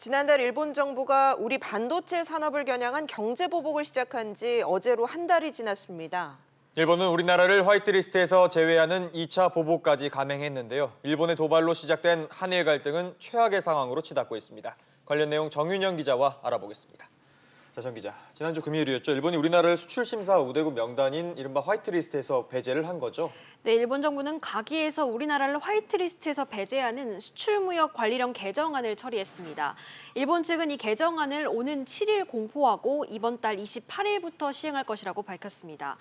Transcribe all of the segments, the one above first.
지난달 일본 정부가 우리 반도체 산업을 겨냥한 경제 보복을 시작한 지 어제로 한 달이 지났습니다. 일본은 우리나라를 화이트리스트에서 제외하는 2차 보복까지 감행했는데요. 일본의 도발로 시작된 한일 갈등은 최악의 상황으로 치닫고 있습니다. 관련 내용 정윤영 기자와 알아보겠습니다. 자, 정 기자, 지난주 금요일이었죠. 일본이 우리나라를 수출 심사 우대국 명단인 이른바 화이트리스트에서 배제를 한 거죠. 네, 일본 정부는 가기에서 우리나라를 화이트리스트에서 배제하는 수출무역 관리령 개정안을 처리했습니다. 일본 측은 이 개정안을 오는 7일 공포하고 이번 달 28일부터 시행할 것이라고 밝혔습니다.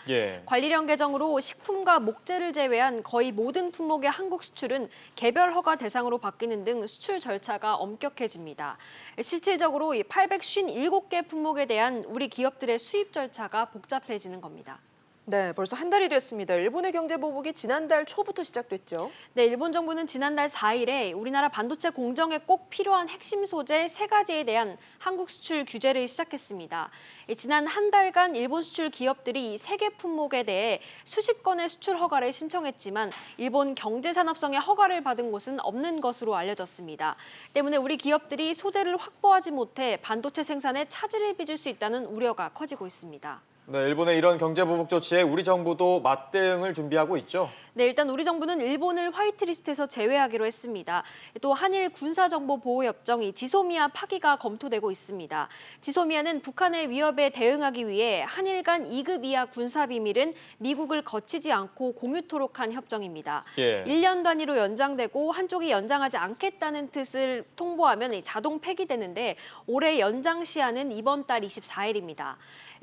관리령 개정으로 식품과 목재를 제외한 거의 모든 품목의 한국 수출은 개별 허가 대상으로 바뀌는 등 수출 절차가 엄격해집니다. 실질적으로 이 857개 품목에 대한 우리 기업들의 수입 절차가 복잡해지는 겁니다. 네, 벌써 한 달이 됐습니다. 일본의 경제 보복이 지난달 초부터 시작됐죠. 네, 일본 정부는 지난달 4일에 우리나라 반도체 공정에 꼭 필요한 핵심 소재 3가지에 대한 한국 수출 규제를 시작했습니다. 지난 한 달간 일본 수출 기업들이 3개 품목에 대해 수십 건의 수출 허가를 신청했지만 일본 경제산업성의 허가를 받은 곳은 없는 것으로 알려졌습니다. 때문에 우리 기업들이 소재를 확보하지 못해 반도체 생산에 차질을 빚을 수 있다는 우려가 커지고 있습니다. 네, 일본의 이런 경제 보복 조치에 우리 정부도 맞대응을 준비하고 있죠. 네, 일단 우리 정부는 일본을 화이트리스트에서 제외하기로 했습니다. 또 한일 군사정보보호협정 지소미아 파기가 검토되고 있습니다. 지소미아는 북한의 위협에 대응하기 위해 한일 간 2급 이하 군사비밀은 미국을 거치지 않고 공유토록 한 협정입니다. 1년 단위로 연장되고 한쪽이 연장하지 않겠다는 뜻을 통보하면 자동 폐기되는데 올해 연장 시한은 이번 달 24일입니다.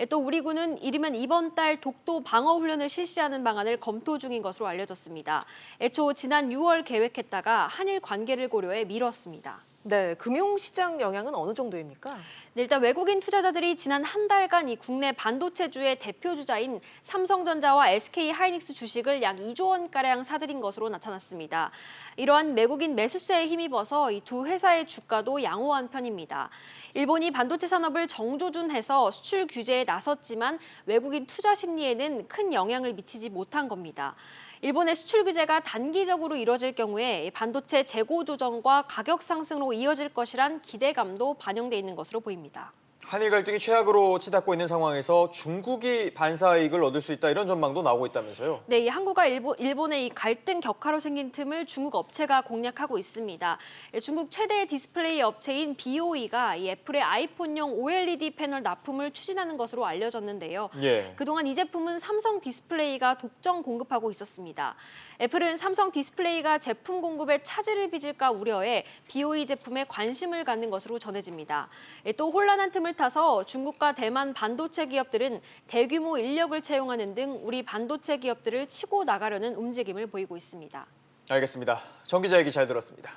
또 우리 군은 이번 달 독도 방어 훈련을 실시하는 방안을 검토 중인 것으로 알려졌습니다. 애초 지난 6월 계획했다가 한일 관계를 고려해 미뤘습니다. 네, 금융시장 영향은 어느 정도입니까? 네, 일단 외국인 투자자들이 지난 한 달간 이 국내 반도체주의 대표 주자인 삼성전자와 SK하이닉스 주식을 약 2조 원가량 사들인 것으로 나타났습니다. 이러한 외국인 매수세에 힘입어서 이 두 회사의 주가도 양호한 편입니다. 일본이 반도체 산업을 정조준해서 수출 규제에 나섰지만 외국인 투자 심리에는 큰 영향을 미치지 못한 겁니다. 일본의 수출 규제가 단기적으로 이뤄질 경우에 반도체 재고 조정과 가격 상승으로 이어질 것이란 기대감도 반영돼 있는 것으로 보입니다. 한일 갈등이 최악으로 치닫고 있는 상황에서 중국이 반사이익을 얻을 수 있다 이런 전망도 나오고 있다면서요? 네, 이 한국과 일본의 이 갈등 격화로 생긴 틈을 중국 업체가 공략하고 있습니다. 중국 최대 디스플레이 업체인 BOE가 이 애플의 아이폰용 OLED 패널 납품을 추진하는 것으로 알려졌는데요. 그동안 이 제품은 삼성 디스플레이가 독점 공급하고 있었습니다. 애플은 삼성 디스플레이가 제품 공급에 차질을 빚을까 우려해 BOE 제품에 관심을 갖는 것으로 전해집니다. 또 혼란한 틈을 타서 중국과 대만 반도체 기업들은 대규모 인력을 채용하는 등 우리 반도체 기업들을 치고 나가려는 움직임을 보이고 있습니다. 알겠습니다. 정 기자 얘기 잘 들었습니다.